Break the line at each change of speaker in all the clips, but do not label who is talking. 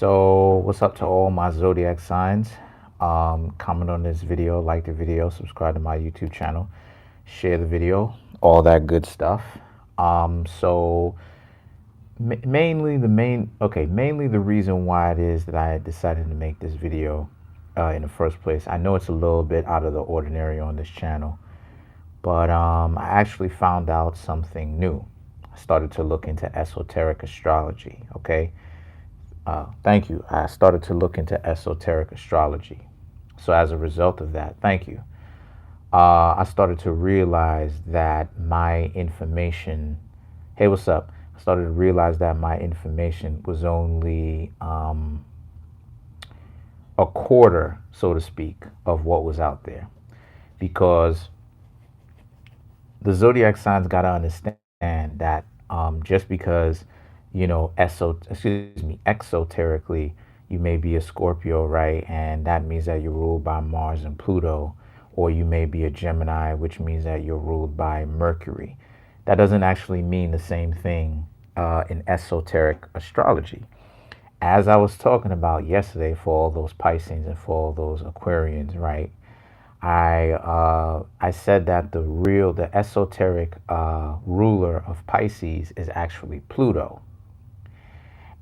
So, what's up to all my zodiac signs? Comment on this video, like the video, subscribe to my YouTube channel, share the video, all that good stuff. So mainly the reason why it is that I decided to make this video in the first place. I know it's a little bit out of the ordinary on this channel, but I actually found out something new. I started to look into esoteric astrology. Okay. Thank you. I started to look into esoteric astrology. So as a result of that, thank you. I started to realize that my information, hey, what's up? I started to realize that my information was only a quarter, so to speak, of what was out there. Because the zodiac signs got to understand that just because, exoterically, you may be a Scorpio, right? And that means that you're ruled by Mars and Pluto. Or you may be a Gemini, which means that you're ruled by Mercury. That doesn't actually mean the same thing in esoteric astrology. As I was talking about yesterday for all those Pisces and for all those Aquarians, right? I said that the esoteric ruler of Pisces is actually Pluto.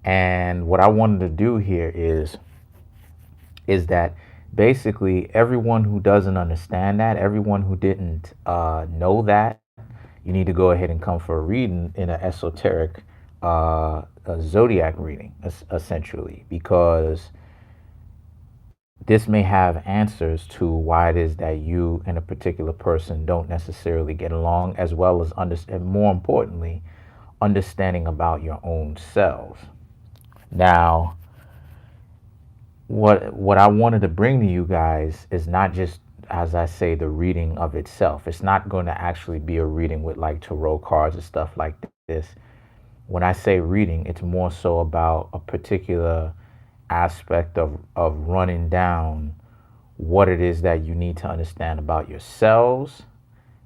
And what I wanted to do here is that basically everyone who doesn't understand that, everyone who didn't know that, you need to go ahead and come for a reading in an esoteric a zodiac reading, essentially, because this may have answers to why it is that you and a particular person don't necessarily get along, as well as and more importantly, understanding about your own selves. Now, what I wanted to bring to you guys is not just, as I say, the reading of itself. It's not going to actually be a reading with like tarot cards and stuff like this. When I say reading, it's more so about a particular aspect of running down what it is that you need to understand about yourselves,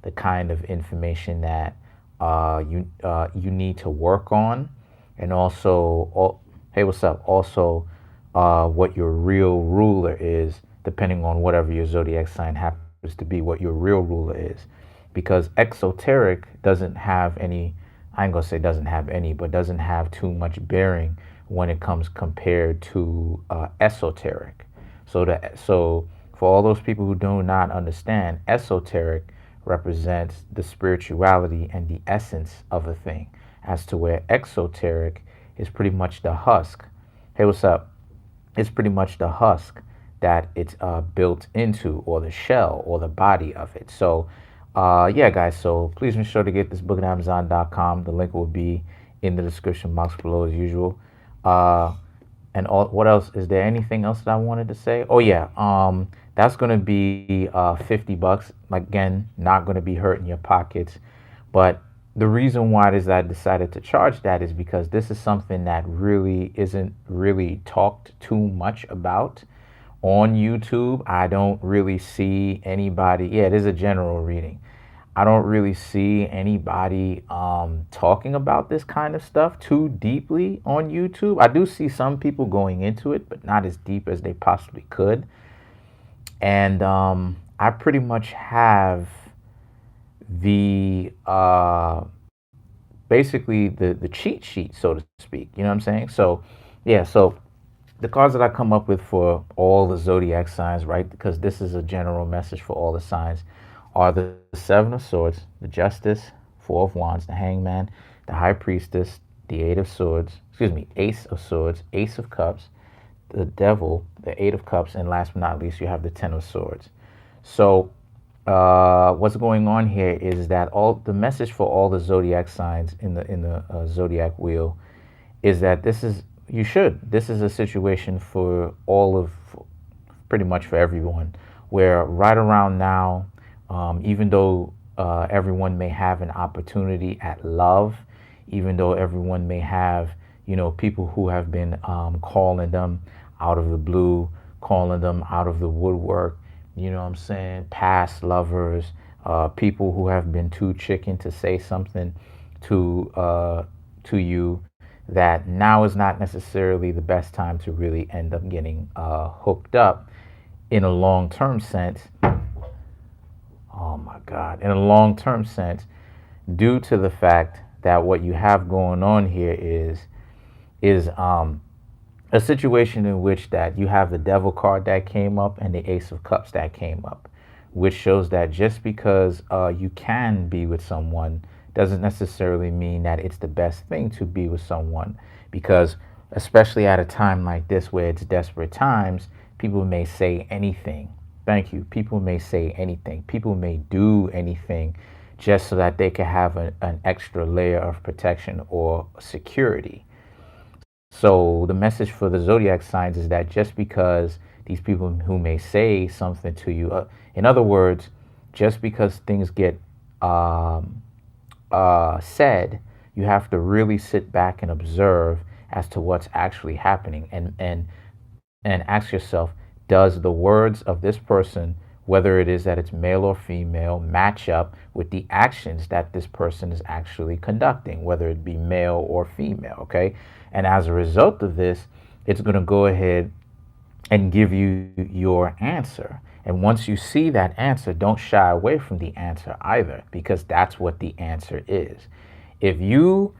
the kind of information that you need to work on, and also, hey, what's up? Also, what your real ruler is, depending on whatever your zodiac sign happens to be, what your real ruler is. Because exoteric doesn't have any, I ain't gonna say doesn't have any, but doesn't have too much bearing when it comes compared to esoteric. So for all those people who do not understand, esoteric represents the spirituality and the essence of a thing, as to where exoteric is pretty much the husk. Hey, what's up? It's pretty much the husk that it's built into, or the shell, or the body of it. So, yeah, guys, so please make sure to get this book at Amazon.com. The link will be in the description box below as usual. And what else? Is there anything else that I wanted to say? Oh, yeah, that's going to be $50. Again, not going to be hurting your pockets. But the reason why it is that I decided to charge that is because this is something that really isn't really talked too much about on YouTube. I don't really see anybody. Yeah, it is a general reading. I don't really see anybody talking about this kind of stuff too deeply on YouTube. I do see some people going into it, but not as deep as they possibly could. And I pretty much have the basically the cheat sheet, so to speak. You know what I'm saying? So, yeah. So the cards that I come up with for all the zodiac signs, right? Because this is a general message for all the signs, are the Seven of Swords, the Justice, Four of Wands, the Hangman, the High Priestess, the Eight of Swords, Ace of Swords, Ace of Cups, the Devil, the Eight of Cups, and last but not least, you have the Ten of Swords. So what's going on here is that all the message for all the zodiac signs in the zodiac wheel is that this is a situation for pretty much for everyone, where right around now, even though everyone may have an opportunity at love, even though everyone may have, people who have been calling them out of the blue, calling them out of the woodwork, you know what I'm saying, past lovers, people who have been too chicken to say something to you, that now is not necessarily the best time to really end up getting hooked up in a long-term sense. Oh my God, in a long-term sense, due to the fact that what you have going on here is a situation in which that you have the devil card that came up and the ace of cups that came up, which shows that just because you can be with someone doesn't necessarily mean that it's the best thing to be with someone, because especially at a time like this where it's desperate times, people may say anything. Thank you. People may say anything. People may do anything just so that they can have an extra layer of protection or security. So the message for the zodiac signs is that just because these people who may say something to you, in other words, just because things get um, said, you have to really sit back and observe as to what's actually happening, and ask yourself, does the words of this person, whether it is that it's male or female, match up with the actions that this person is actually conducting, whether it be male or female, okay? And as a result of this, it's going to go ahead and give you your answer. And once you see that answer, don't shy away from the answer either, because that's what the answer is. If you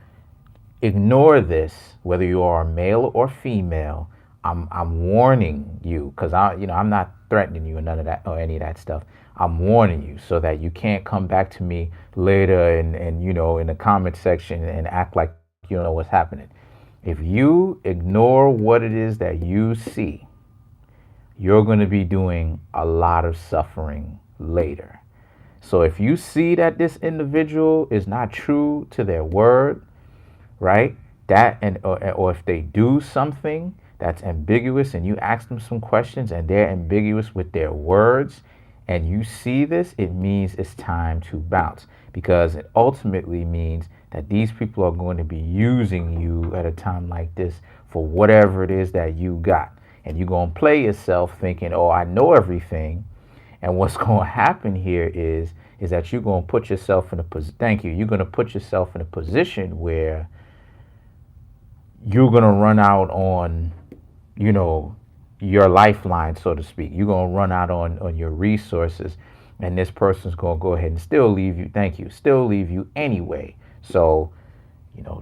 ignore this, whether you are male or female, I'm warning you, because I'm not threatening you or none of that or any of that stuff. I'm warning you so that you can't come back to me later and in the comment section and act like you don't know what's happening. If you ignore what it is that you see, you're going to be doing a lot of suffering later. So if you see that this individual is not true to their word, right? That or if they do something that's ambiguous and you ask them some questions and they're ambiguous with their words and you see this, it means it's time to bounce, because it ultimately means that these people are going to be using you at a time like this for whatever it is that you got. And you're going to play yourself thinking, oh, I know everything. And what's going to happen here is that you're going to put yourself in a position. Thank you. You're going to put yourself in a position where you're going to run out on, your lifeline, so to speak. You're going to run out on your resources, and this person's going to go ahead and still leave you. Thank you. Still leave you anyway. So,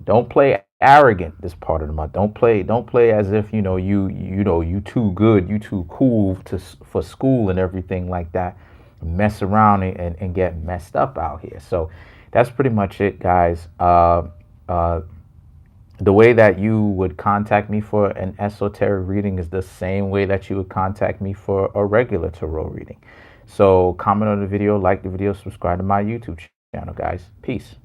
don't play arrogant this part of the month. Don't play as if, you too good, you too cool for school and everything like that. Mess around and get messed up out here. So that's pretty much it, guys. The way that you would contact me for an esoteric reading is the same way that you would contact me for a regular tarot reading. So comment on the video, like the video, subscribe to my YouTube channel, guys. Peace.